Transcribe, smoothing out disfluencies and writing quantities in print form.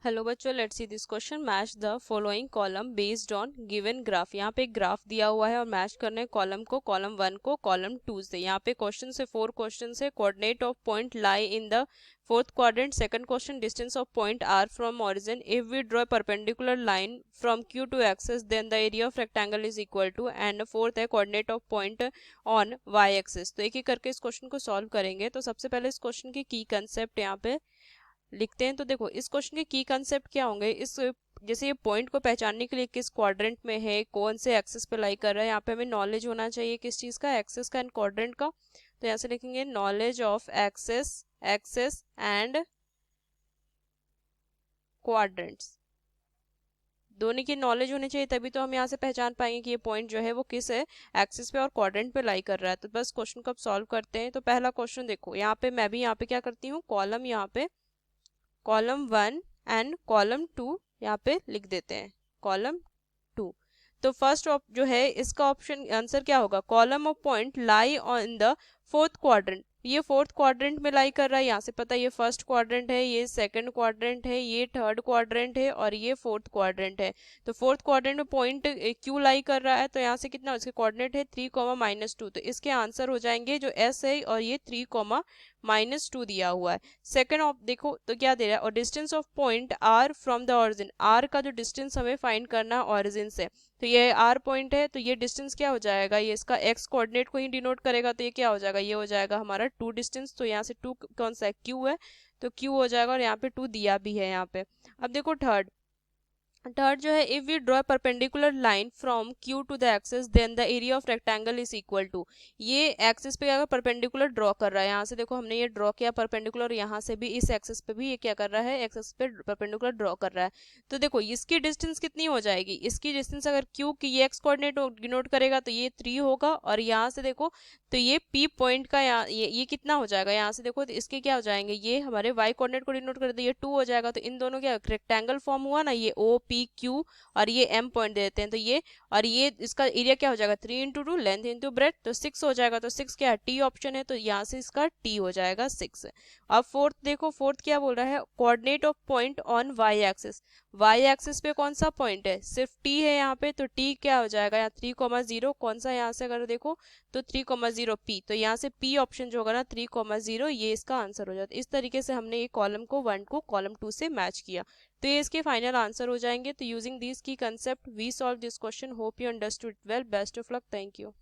Hello बच्चों, let's see this question. Match the following column based on given graph. यहाँ पे एक graph दिया हुआ है और मैच करने कॉलम को, कॉलम 1 को कॉलम 2 से। यहाँ पे क्वेश्चन से 4 क्वेश्चन है। Coordinate of point lie in the fourth quadrant. Second question, distance of point R from origin. If we draw perpendicular line from Q to axis then the area of rectangle is equal to. And fourth है coordinate of point on Y axis. तो एक एक करके इस question को solve करेंगे। तो सबसे पहले इस क्वेश्चन की कंसेप्ट यहाँ पे लिखते हैं। तो देखो, इस क्वेश्चन के की कंसेप्ट क्या होंगे। इस जैसे ये पॉइंट को पहचानने के लिए किस क्वाड्रेंट में है, कौन से एक्सेस पे लाई कर रहा है, यहाँ पे हमें नॉलेज होना चाहिए किस चीज़ का, एक्सेस का एंड क्वाड्रेंट का। तो यहाँ से लिखेंगे knowledge of axes, axes and quadrants. दोनों की नॉलेज होनी चाहिए, तभी तो हम यहाँ से पहचान पाएंगे कि ये पॉइंट जो है वो किस है, एक्सिस पे और क्वाड्रेंट पे लाई कर रहा है। तो बस क्वेश्चन को अब सॉल्व करते हैं। तो पहला क्वेश्चन देखो, यहाँ पे मैं भी यहाँ पे क्या करती हूँ, कॉलम यहाँ पे कॉलम 1 एंड कॉलम 2 यहाँ पे लिख देते हैं, कॉलम 2। तो फर्स्ट जो है इसका ऑप्शन आंसर क्या होगा, column of point lie on the fourth quadrant. ये फोर्थ क्वाड्रेंट में लाई कर रहा है, यहाँ से पता है ये फर्स्ट क्वाड्रेंट है, ये सेकंड क्वाड्रेंट है, ये थर्ड क्वाड्रेंट है और ये फोर्थ क्वाड्रेंट है। तो फोर्थ क्वाड्रेंट में पॉइंट क्यू लाई कर रहा है, तो यहाँ से कितना इसके कोऑर्डिनेट है 3, -2। तो इसके आंसर हो जाएंगे जो एस है और ये 3, -2 दिया हुआ है। सेकंड ऑफ देखो तो क्या दे रहा है, और distance of point R from the origin. R का जो डिस्टेंस हमें फाइंड करना है ऑरिजिन से, तो ये आर पॉइंट है, तो ये डिस्टेंस क्या हो जाएगा, ये इसका एक्स कोऑर्डिनेट को ही डिनोट करेगा। तो ये क्या हो जाएगा, ये हो जाएगा हमारा 2 डिस्टेंस। तो यहाँ से 2 कौन सा है, क्यू है, तो क्यू हो जाएगा और यहाँ पे 2 दिया भी है यहाँ पे। अब देखो थर्ड जो है, if we draw perpendicular line from Q to the axes then the area of rectangle is equal to. ये एक्सेस पे क्या परपेंडिकुलर ड्रॉ कर रहा है, यहाँ से देखो हमने ये ड्रॉ किया परपेंडिकुलर, यहाँ से भी इस एक्सेस पे भी ये क्या कर रहा है, एक्सेस पे परपेंडिकुलर ड्रॉ कर रहा है। तो देखो इसकी डिस्टेंस कितनी हो जाएगी, इसकी डिस्टेंस अगर क्यू की ये एक्स कोऑर्डिनेट डिनोट करेगा तो ये 3 होगा, और यहाँ से देखो तो ये पी पॉइंट का यहाँ ये कितना हो जाएगा, यहाँ से देखो तो इसके क्या हो जाएंगे, ये हमारे वाई कोऑर्डिनेट को डिनोट कर दे, ये 2 हो जाएगा। तो इन दोनों क्या रेक्टेंगल फॉर्म हुआ ना, ये ओ पी क्यू और ये एम पॉइंट दे देते हैं। तो ये और ये इसका एरिया क्या हो जाएगा, 3 × 2 लेंथ इंटू ब्रेथ, तो 6 हो जाएगा। तो 6 क्या है, टी ऑप्शन है, तो यहाँ से इसका टी हो जाएगा 6। अब फोर्थ देखो, फोर्थ क्या बोल रहा है, coordinate of point on Y axis. Y axis पे कौन सा पॉइंट है, सिर्फ टी है यहाँ पे, तो टी क्या हो जाएगा यहाँ 3, 0 कौन सा, यहाँ से अगर देखो तो 3, 0 पी। तो यहाँ से पी ऑप्शन जो होगा ना 3, 0, ये इसका आंसर हो जाता है। इस तरीके से हमने ये कॉलम को 1 को कॉलम 2 से मैच किया, तो ये इसके फाइनल आंसर हो जाएंगे। तो using this key concept we solve this question. Hope you understood well. Best of luck. Thank you.